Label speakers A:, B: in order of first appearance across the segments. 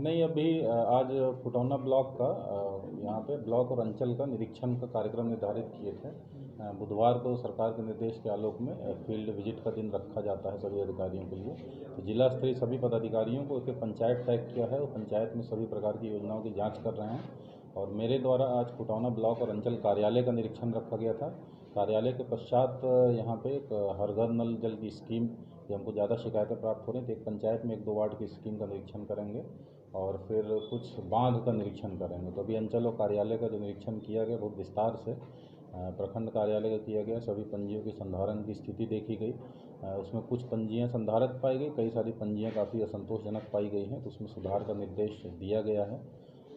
A: नहीं, अभी आज फुटौना ब्लॉक का यहाँ पे ब्लॉक और अंचल का निरीक्षण का कार्यक्रम निर्धारित किए थे। बुधवार को सरकार के निर्देश के आलोक में फील्ड विजिट का दिन रखा जाता है सभी अधिकारियों के लिए। तो जिला स्तरीय सभी पदाधिकारियों को एक पंचायत टैग किया है और पंचायत में सभी प्रकार की योजनाओं की जाँच कर रहे हैं। और मेरे द्वारा आज फुटौना ब्लॉक और अंचल कार्यालय का निरीक्षण रखा गया था। कार्यालय के पश्चात यहाँ पे एक हर घर नल जल की स्कीम की हमको ज़्यादा शिकायतें प्राप्त हो रही थी। एक पंचायत में 1-2 वार्ड की स्कीम का निरीक्षण करेंगे और फिर कुछ बांध का निरीक्षण करेंगे। तो अभी अंचल और कार्यालय का जो निरीक्षण किया गया बहुत विस्तार से प्रखंड कार्यालय का किया गया। सभी पंजियों की संधारण की स्थिति देखी गई। उसमें कुछ पंजियाँ संधारित पाई गई, कई सारी पंजियाँ काफ़ी असंतोषजनक पाई गई हैं, तो उसमें सुधार का निर्देश दिया गया है।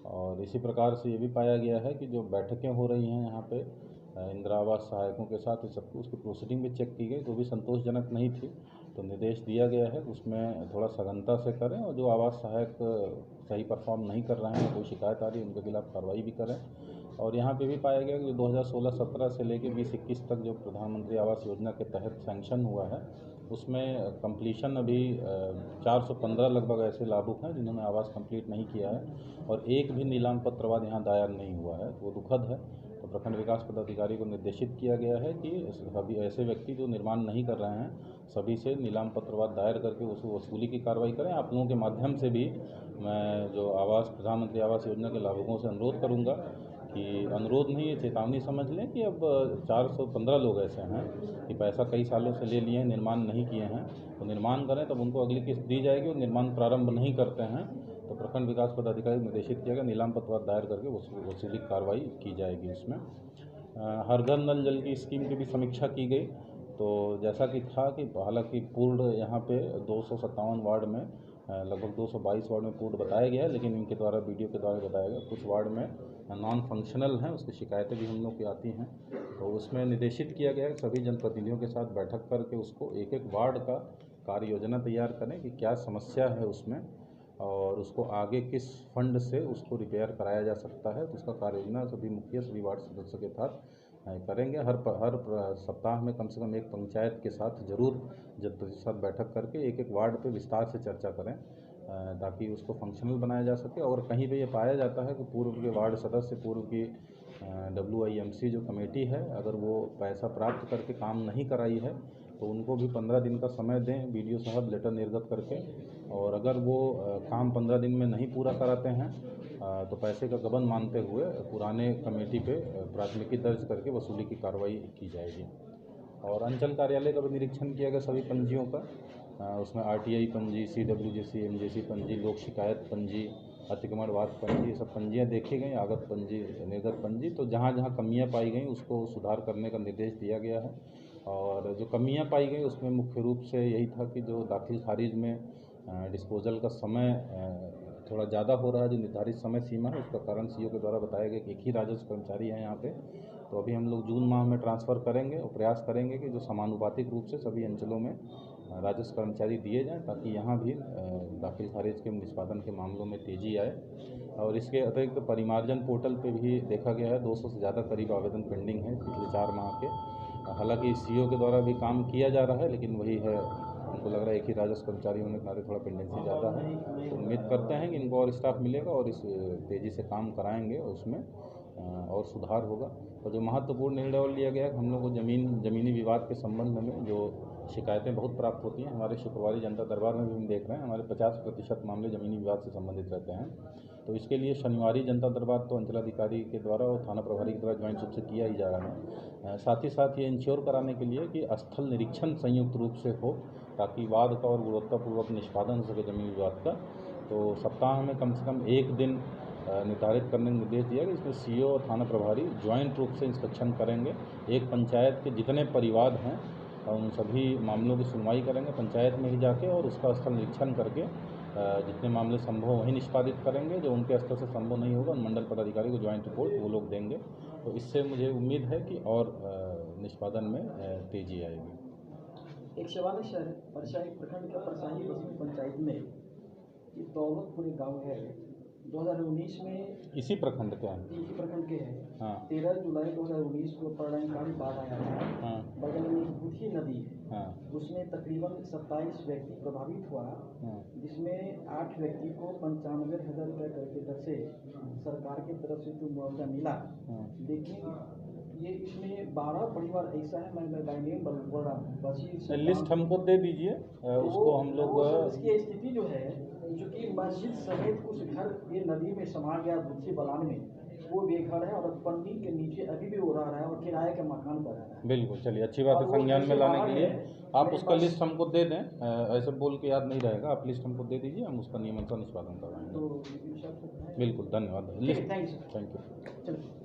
A: और इसी प्रकार से ये भी पाया गया है कि जो बैठकें हो रही हैं यहाँ पे इंदिरा आवास सहायकों के साथ, इस सबको उसकी प्रोसीडिंग भी चेक की गई तो भी संतोषजनक नहीं थी। तो निर्देश दिया गया है उसमें थोड़ा सघनता से करें और जो आवास सहायक सही परफॉर्म नहीं कर रहे हैं, कोई शिकायत आ रही है, उनके खिलाफ कार्रवाई भी करें। और यहाँ पे भी पाया गया कि जो 2016-17 से लेकर 20-21 तक जो प्रधानमंत्री आवास योजना के तहत सैंक्शन हुआ है, उसमें कंप्लीशन अभी 415 लगभग ऐसे लाभुक हैं जिन्होंने आवास कंप्लीट नहीं किया है और एक भी नीलाम पत्रवाद यहाँ दायर नहीं हुआ है। तो वो दुखद है। तो प्रखंड विकास पदाधिकारी को निर्देशित किया गया है कि सभी ऐसे व्यक्ति जो निर्माण नहीं कर रहे हैं सभी से नीलाम पत्रवाद दायर करके उस वसूली की कार्रवाई करें। आप लोगों के माध्यम से भी मैं जो प्रधानमंत्री आवास योजना के लाभुकों से अनुरोध करूँगा कि अनुरोध नहीं, ये चेतावनी समझ लें कि अब 415 लोग ऐसे हैं कि पैसा कई सालों से ले लिए हैं, निर्माण नहीं किए हैं। तो निर्माण करें तब उनको अगली किस्त दी जाएगी और निर्माण प्रारंभ नहीं करते हैं तो प्रखंड विकास पदाधिकारी निर्देशित किया गया नीलाम पत्रवाद दायर करके वसूली कार्रवाई की जाएगी। उसमें हर घर नल जल की स्कीम की भी समीक्षा की गई। तो जैसा कि था कि हालांकि पूर्ण यहाँ पे 257 वार्ड में लगभग 222 वार्ड में पूर्ण बताया गया है, लेकिन इनके द्वारा वीडियो के द्वारा बताया गया कुछ वार्ड में नॉन फंक्शनल हैं, उसकी शिकायतें भी हम लोग की आती हैं। तो उसमें निर्देशित किया गया है सभी जनप्रतिनिधियों के साथ बैठक करके उसको एक एक वार्ड का कार्य योजना तैयार करें कि क्या समस्या है उसमें और उसको आगे किस फंड से उसको रिपेयर कराया जा सकता है। तो उसका कार्य योजना सभी मुखिया सभी वार्ड सदस्यों के साथ करेंगे। हर सप्ताह में कम से कम एक पंचायत के साथ जरूर जनप्रतिनिधि के साथ बैठक करके एक एक वार्ड पे विस्तार से चर्चा करें ताकि उसको फंक्शनल बनाया जा सके। और कहीं पे ये पाया जाता है कि पूर्व के वार्ड सदस्य, पूर्व की WIMC जो कमेटी है, अगर वो पैसा प्राप्त करके काम नहीं कराई है तो उनको भी 15 दिन का समय दें BDO साहब लेटर निर्गत करके। और अगर वो काम 15 दिन में नहीं पूरा कराते हैं तो पैसे का गबन मानते हुए पुराने कमेटी पे प्राथमिकी दर्ज करके वसूली की कार्रवाई की जाएगी। और अंचल कार्यालय का भी निरीक्षण किया गया सभी पंजियों का। उसमें RTI पंजी, CWJC, MJC पंजी, लोक शिकायत पंजी, अतिक्रमणवाद पंजी, ये सब पंजियाँ देखी गई, आगत पंजी, निर्गत पंजी। तो जहाँ जहाँ कमियाँ पाई गई उसको सुधार करने का निर्देश दिया गया है। और जो कमियाँ पाई गई उसमें मुख्य रूप से यही था कि जो दाखिल खारिज में डिस्पोजल का समय थोड़ा ज़्यादा हो रहा है, जो निर्धारित समय सीमा है उसका कारण CO के द्वारा बताया गया कि एक ही राजस्व कर्मचारी है यहाँ पे। तो अभी हम लोग जून माह में ट्रांसफ़र करेंगे और प्रयास करेंगे कि जो समानुपातिक रूप से सभी अंचलों में राजस्व कर्मचारी दिए जाएं ताकि यहाँ भी दाखिल खारिज के निष्पादन के मामलों में तेज़ी आए। और इसके अतिरिक्त परिमार्जन पोर्टल पे भी देखा गया है 200 से ज़्यादा करीब आवेदन पेंडिंग है पिछले 4 माह के। हालांकि CO के द्वारा भी काम किया जा रहा है, लेकिन वही है, हमको लग रहा है एक ही राजस्व कर्मचारी होने के नाते थोड़ा पेंडेंसी ज़्यादा है। तो उम्मीद करते हैं कि इनको और स्टाफ मिलेगा और इस तेज़ी से काम कराएंगे उसमें और सुधार होगा। और जो महत्वपूर्ण निर्णय और लिया गया है, हम लोग को ज़मीनी विवाद के संबंध में जो शिकायतें बहुत प्राप्त होती हैं, हमारे शुक्रवारी जनता दरबार में भी हम देख रहे हैं हमारे 50% मामले ज़मीनी विवाद से संबंधित रहते हैं। तो इसके लिए शनिवारी जनता दरबार तो अंचलाधिकारी के द्वारा और थाना प्रभारी के द्वारा ज्वाइंट रूप से किया ही जा रहा है। साथ ही साथ ये इंश्योर कराने के लिए कि स्थल निरीक्षण संयुक्त रूप से हो ताकि वाद का और गुणवत्तापूर्वक निष्पादन हो सके ज़मीनी विवाद का। तो सप्ताह में कम से कम एक दिन निर्धारित करने का निर्देश दिया गया, इसमें CO और थाना प्रभारी ज्वाइंट रूप से इंस्पेक्शन करेंगे। एक पंचायत के जितने परिवाद हैं उन सभी मामलों की सुनवाई करेंगे पंचायत में ही जाके और उसका स्थल निरीक्षण करके जितने मामले संभव वहीं निष्पादित करेंगे। जो उनके स्तर से संभव नहीं होगा मंडल पदाधिकारी को ज्वाइंट रिपोर्ट वो लोग देंगे। तो इससे मुझे उम्मीद है कि और निष्पादन में तेज़ी आएगी।
B: एक सवाल है सर, परसाही प्रखंड के परसाही बस्ती पंचायत में ये दौलतपुर गांव है, 2019 में
A: इसी प्रखंड के हैं।
B: इसी प्रखंड के हैं।
A: हाँ
B: 13 जुलाई 2019 को प्रलयंकारी बाढ़ आया था।
A: हाँ
B: बगल में एक बुधी नदी है,
A: हाँ
B: उसमें तकरीबन 27 व्यक्ति प्रभावित हुआ,
A: हाँ
B: जिसमें 8 व्यक्ति को 95,000 रुपये करके दर से सरकार की तरफ से तो मुआवजा मिला।
A: हाँ।
B: लेकिन ये इसमें 12 परिवार ऐसा है, मैं बाई नेम बोल रहा हूँ, बसी
A: लिस्ट हमको दे दीजिए, उसको हम लोग
B: इसकी स्थिति जो है, जो कि मस्जिद समेत कुछ घर ये नदी में समा गया बुद्धि बलान में, वो बेघर है और पन्नी के नीचे अभी भी वो रह रहा है और किराए के मकान पर रह रहा है।
A: बिल्कुल, चलिए अच्छी बात है, संज्ञान में लाने के लिए आप उसका लिस्ट हमको दे दें। ऐसे बोल के याद नहीं रहेगा, आप लिस्ट हमको दे दीजिए, हम उसका नियमानुसार निष्पादन करवाएंगे।
B: तो
A: बिल्कुल, धन्यवाद। List,
B: thank you.
A: Thank you.
B: चलिए।